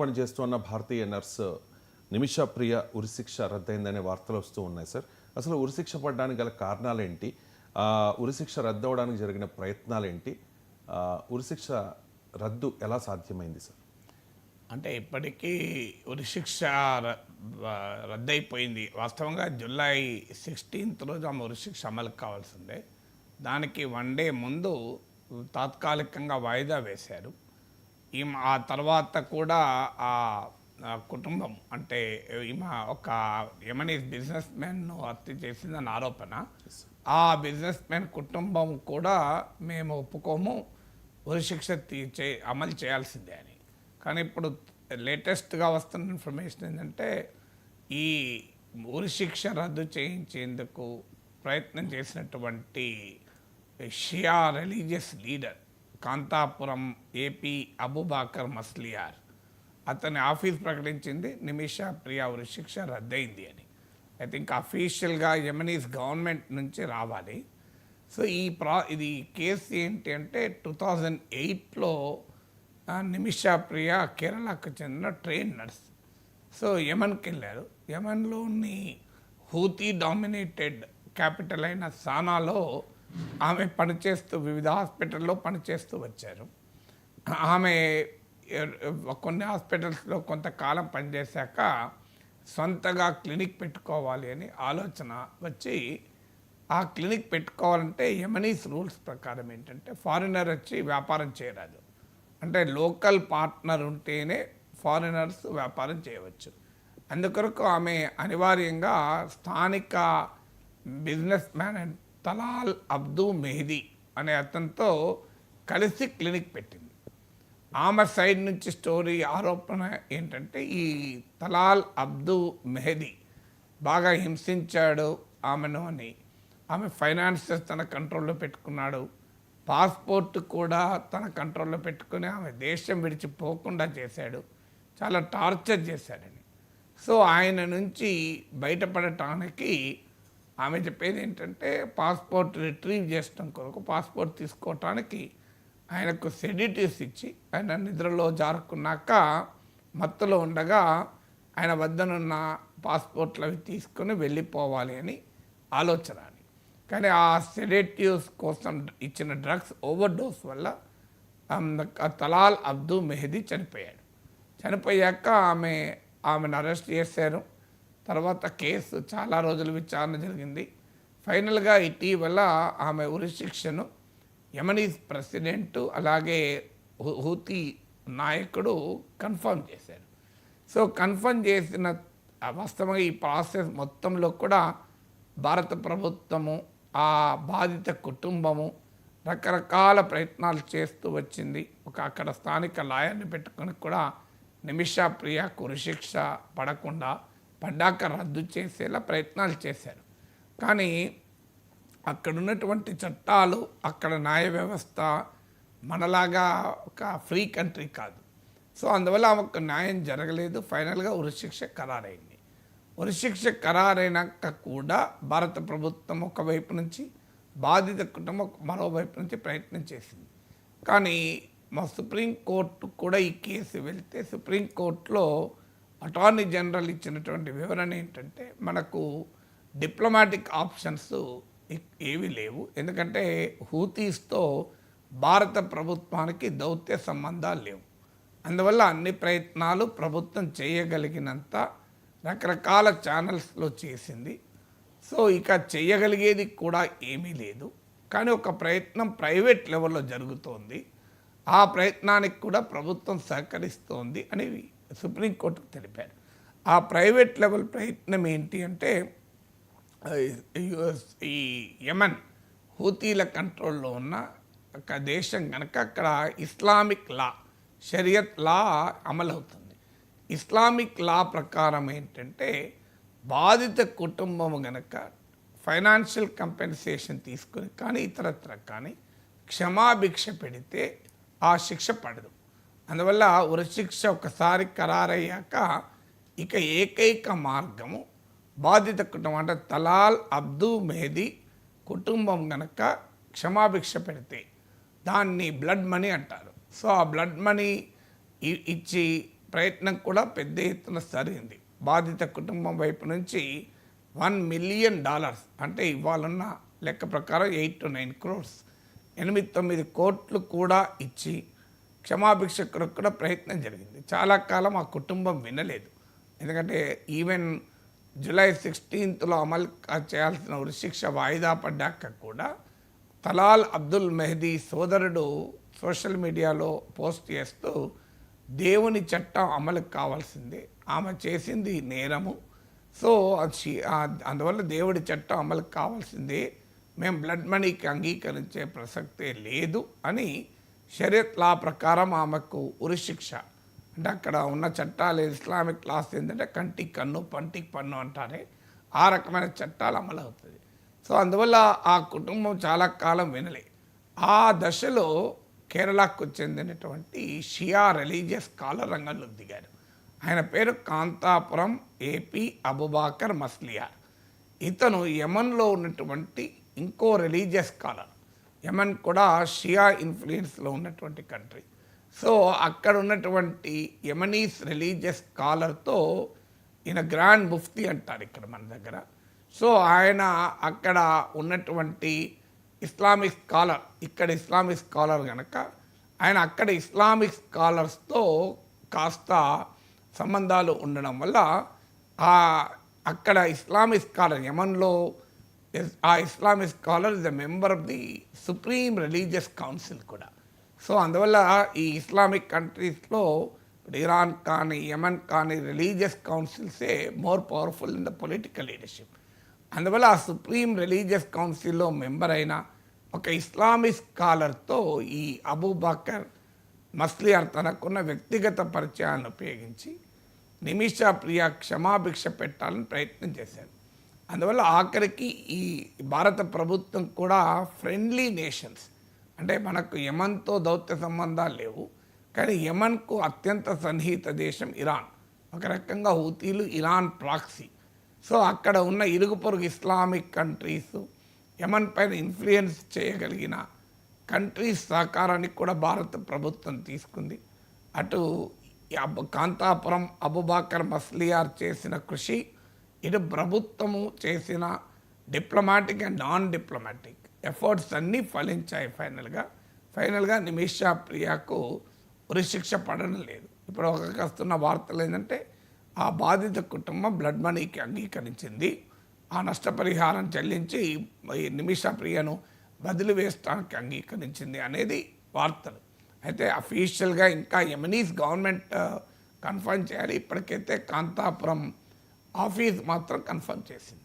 పనిచేస్తున్న భారతీయ నర్సు నిమిషా ప్రియ ఉరిశిక్ష రద్దయిందనే వార్తలు వస్తూ ఉన్నాయి సార్. అసలు ఉరిశిక్ష పడడానికి గల కారణాలేంటి? ఉరిశిక్ష రద్దు అవడానికి జరిగిన ప్రయత్నాలేంటి? ఉరిశిక్ష రద్దు ఎలా సాధ్యమైంది సార్? అంటే ఇప్పటికీ ఉరిశిక్ష రద్దయిపోయింది. వాస్తవంగా జూలై 16 రోజు ఆమె ఉరిశిక్ష అమలు కావాల్సిందే. దానికి 1 డే ముందు తాత్కాలికంగా వాయిదా వేశారు. ఆ తర్వాత కూడా ఆ కుటుంబం అంటే ఈమె ఒక యమనీస్ బిజినెస్ మ్యాన్ను హత్య చేసిందని ఆరోపణ. ఆ బిజినెస్ మ్యాన్ కుటుంబం కూడా మేము ఒప్పుకోము, ఉరిశిక్ష అమలు చేయాల్సిందే అని. కానీ ఇప్పుడు లేటెస్ట్గా వస్తున్న ఇన్ఫర్మేషన్ ఏంటంటే ఈ ఉరిశిక్ష రద్దు చేయించేందుకు ప్రయత్నం చేసినటువంటి Shia religious leader Kanthapuram AP Abubakar Musliyar అతని ఆఫీస్ ప్రకటించింది నిమిషా ప్రియా ఉరిశిక్ష రద్దయింది అని. ఐ థింక్ అఫీషియల్గా యమనీస్ గవర్నమెంట్ నుంచి రావాలి. సో ఇది కేసు ఏంటి అంటే 2008లో నిమిషా ప్రియా కేరళకు చెందిన ట్రైన్ నర్స్. సో యమన్కి వెళ్ళారు. యమన్లోని హూతీ డామినేటెడ్ క్యాపిటల్ అయిన సానాలో ఆమె పనిచేస్తూ వివిధ హాస్పిటల్లో పనిచేస్తూ వచ్చారు. ఆమె కొన్ని హాస్పిటల్స్లో కొంతకాలం పనిచేశాక సొంతగా క్లినిక్ పెట్టుకోవాలి అని ఆలోచన వచ్చి ఆ క్లినిక్ పెట్టుకోవాలంటే యమనీస్ రూల్స్ ప్రకారం ఏంటంటే ఫారినర్ వచ్చి వ్యాపారం చేయరాదు. అంటే లోకల్ పార్ట్నర్ ఉంటేనే ఫారినర్స్ వ్యాపారం చేయవచ్చు. అందుకొరకు ఆమె అనివార్యంగా స్థానిక businessman and Talal Abdo Mahdi అనే అతనితో కలిసి క్లినిక్ పెట్టింది. ఆమె సైడ్ నుంచి స్టోరీ ఆరోపణ ఏంటంటే ఈ తలాల్ అబ్దు మెహదీ బాగా హింసించాడు ఆమెను అని. ఆమె ఫైనాన్సెస్ తన కంట్రోల్లో పెట్టుకున్నాడు, పాస్పోర్ట్ కూడా తన కంట్రోల్లో పెట్టుకుని ఆమె దేశం విడిచిపోకుండా చేశాడు, చాలా టార్చర్ చేశాడని. సో ఆయన నుంచి బయటపడటానికి ఆమె చెప్పేది ఏంటంటే పాస్పోర్ట్ రిట్రీవ్ చేయడం కొరకు పాస్పోర్ట్ తీసుకోవటానికి ఆయనకు సెడిటివ్స్ ఇచ్చి ఆయన నిద్రలో జారుకున్నాక మత్తులో ఉండగా ఆయన వద్దనున్న పాస్పోర్ట్లు అవి తీసుకొని వెళ్ళిపోవాలి అని ఆలోచన. కానీ ఆ సెడేటివ్స్ కోసం ఇచ్చిన డ్రగ్స్ ఓవర్డోస్ వల్ల తలాల్ అబ్దు మెహదీ చనిపోయాడు. చనిపోయాక ఆమెను అరెస్ట్ చేశారు. తర్వాత కేసు చాలా రోజులు విచారణ జరిగింది. ఫైనల్గా ఇటీవల ఆమె ఉరిశిక్షను యమనీస్ ప్రెసిడెంట్ అలాగే హూతీ నాయకుడు కన్ఫర్మ్ చేశారు. సో కన్ఫర్మ్ చేసిన వాస్తవంగా ఈ ప్రాసెస్ మొత్తంలో కూడా భారత ప్రభుత్వము ఆ బాధిత కుటుంబము రకరకాల ప్రయత్నాలు చేస్తూ వచ్చింది. అక్కడ స్థానిక లాయర్ని పెట్టుకొని కూడా నిమిషా ప్రియాకు ఉరిశిక్ష పడ్డాక రద్దు చేసేలా ప్రయత్నాలు చేశారు. కానీ అక్కడ ఉన్నటువంటి చట్టాలు, అక్కడ న్యాయ వ్యవస్థ మనలాగా ఒక ఫ్రీ కంట్రీ కాదు. సో అందువల్ల ఆమెకు న్యాయం జరగలేదు. ఫైనల్గా ఉరిశిక్ష ఖరారైంది. ఉరిశిక్ష ఖరారైనాక కూడా భారత ప్రభుత్వం ఒకవైపు నుంచి, బాధిత కుటుంబం మరోవైపు నుంచి ప్రయత్నం చేసింది. కానీ మా సుప్రీంకోర్టు కూడా ఈ కేసు వెళ్తే సుప్రీంకోర్టులో అటార్నీ జనరల్ ఇచ్చినటువంటి వివరణ ఏంటంటే మనకు డిప్లొమాటిక్ ఆప్షన్స్ ఏవీ లేవు. ఎందుకంటే హూతీస్తో భారత ప్రభుత్వానికి దౌత్య సంబంధాలు లేవు. అందువల్ల అన్ని ప్రయత్నాలు ప్రభుత్వం చేయగలిగినంత రకరకాల ఛానల్స్లో చేసింది. సో ఇక చేయగలిగేది కూడా ఏమీ లేదు. కానీ ఒక ప్రయత్నం ప్రైవేట్ లెవెల్లో జరుగుతోంది. ఆ ప్రయత్నానికి కూడా ప్రభుత్వం సహకరిస్తోంది అని సుప్రీంకోర్టుకు తెలిపారు. ఆ ప్రైవేట్ లెవెల్ ప్రయత్నం ఏంటి అంటే ఈ యమన్ హూతీల కంట్రోల్లో ఉన్న ఒక దేశం కనుక అక్కడ ఇస్లామిక్ లా, షరియత్ లా అమలవుతుంది. ఇస్లామిక్ లా ప్రకారం ఏంటంటే బాధిత కుటుంబం కనుక ఫైనాన్షియల్ కంపెన్సేషన్ తీసుకుని కానీ ఇతరత్ర కానీ క్షమాభిక్ష పెడితే ఆ శిక్ష పడదు. అందువల్ల ఉరిశిక్ష ఒకసారి ఖరారయ్యాక ఇక ఏకైక మార్గము బాధిత కుటుంబం అంటే తలాల్ అబ్దు మెహదీ కుటుంబం కనుక క్షమాభిక్ష పెడితే దాన్ని బ్లడ్ మనీ అంటారు. సో ఆ బ్లడ్ మనీ ఇచ్చి ప్రయత్నం కూడా పెద్ద ఎత్తున జరిగింది. బాధిత కుటుంబం వైపు నుంచి $1 మిలియన్, అంటే ఇవాళన్న లెక్క ప్రకారం 8 to 9 crores, 8-9 కోట్లు కూడా ఇచ్చి క్షమాభిక్ష కొరకు కూడా ప్రయత్నం జరిగింది. చాలా కాలం ఆ కుటుంబం వినలేదు. ఎందుకంటే ఈవెన్ జూలై 16th అమలు చేయాల్సిన ఉరిశిక్ష వాయిదా పడ్డాక కూడా తలాల్ అబ్దుల్ మెహదీ సోదరుడు సోషల్ మీడియాలో పోస్ట్ చేస్తూ దేవుని చట్టం అమలు కావాల్సిందే, ఆమె చేసింది నేరము, సో అందువల్ల దేవుడి చట్టం అమలు కావాల్సిందే, మేము బ్లడ్ మనీకి అంగీకరించే ప్రసక్తే లేదు అని షరియత్ లా ప్రకారం ఆమెకు ఉరిశిక్ష, అంటే అక్కడ ఉన్న చట్టాలు ఇస్లామిక్ లాస్ ఏంటంటే కంటికి కన్ను పంటికి పన్ను అంటారే, ఆ రకమైన చట్టాలు అమలు అవుతుంది. సో అందువల్ల ఆ కుటుంబం చాలా కాలం వినలే. ఆ దశలో కేరళకు చెందినటువంటి షియా రిలీజియస్ స్కాలర్ రంగంలో దిగారు. ఆయన పేరు కాంతాపురం ఏపీ అబుబాకర్ మస్లియార్. ఇతను యమన్లో ఉన్నటువంటి ఇంకో రిలీజియస్ స్కాలర్. యమన్ కూడా షియా ఇన్ఫ్లుయెన్స్లో ఉన్నటువంటి కంట్రీ. సో అక్కడ ఉన్నటువంటి యమనీస్ రిలీజియస్ స్కాలర్తో ఈయన గ్రాండ్ ముఫ్తీ అంటారు ఇక్కడ మన దగ్గర. సో ఆయన అక్కడ ఉన్నటువంటి ఇస్లామిక్ స్కాలర్, ఇక్కడ ఇస్లామిక్ స్కాలర్ కనుక ఆయన అక్కడ ఇస్లామిక్ స్కాలర్స్తో కాస్త సంబంధాలు ఉండడం వల్ల అక్కడ ఇస్లామిక్ స్కాలర్ యమన్లో ఆ Islamic scholar is a member of the supreme religious council కూడా. సో అందువల్ల ఈ ఇస్లామిక్ కంట్రీస్లో ఇరాన్ కానీ యమన్ కానీ రిలీజియస్ కౌన్సిల్సే more powerful in the political leadership. అందువల్ల ఆ సుప్రీం రిలీజియస్ కౌన్సిల్లో మెంబర్ అయిన ఒక ఇస్లామిక్ స్కాలర్తో ఈ అబూబకర్ మస్లియార్ తనకున్న వ్యక్తిగత పరిచయాన్ని ఉపయోగించి నిమిషా ప్రియ క్షమాభిక్ష పెట్టాలని ప్రయత్నం చేశారు. అందువల్ల ఆఖరికి ఈ భారత ప్రభుత్వం కూడా ఫ్రెండ్లీ నేషన్స్, అంటే మనకు యమన్తో దౌత్య సంబంధాలు లేవు, కానీ యమన్కు అత్యంత సన్నిహిత దేశం ఇరాన్, ఒక రకంగా హూతీలు ఇరాన్ ప్రాక్సీ. సో అక్కడ ఉన్న ఇరుగు పొరుగు ఇస్లామిక్ కంట్రీస్, యమన్ పైన ఇన్ఫ్లుయెన్స్ చేయగలిగిన కంట్రీస్ సహకారానికి కూడా భారత ప్రభుత్వం తీసుకుంది. అటు కాంతాపురం అబుబాకర్ మస్లియార్ చేసిన కృషి, ఇటు ప్రభుత్వము చేసిన diplomatic and non diplomatic efforts అన్నీ ఫలించాయి. ఫైనల్గా నిమిషా ప్రియాకు ఉరిశిక్ష పడడం లేదు. ఇప్పుడు వస్తున్న వార్తలు ఏంటంటే ఆ బాధిత కుటుంబం బ్లడ్ మనీకి అంగీకరించింది, ఆ నష్టపరిహారం చెల్లించి నిమిషా ప్రియను బదిలీ వేయడానికి అంగీకరించింది అనేది వార్తలు. అయితే అఫీషియల్గా ఇంకా యమనీస్ గవర్నమెంట్ కన్ఫర్మ్ చేయాలి. ఇప్పటికైతే కాంతాపురం ఆఫీస్ మాత్రం కన్ఫర్మ్ చేసింది.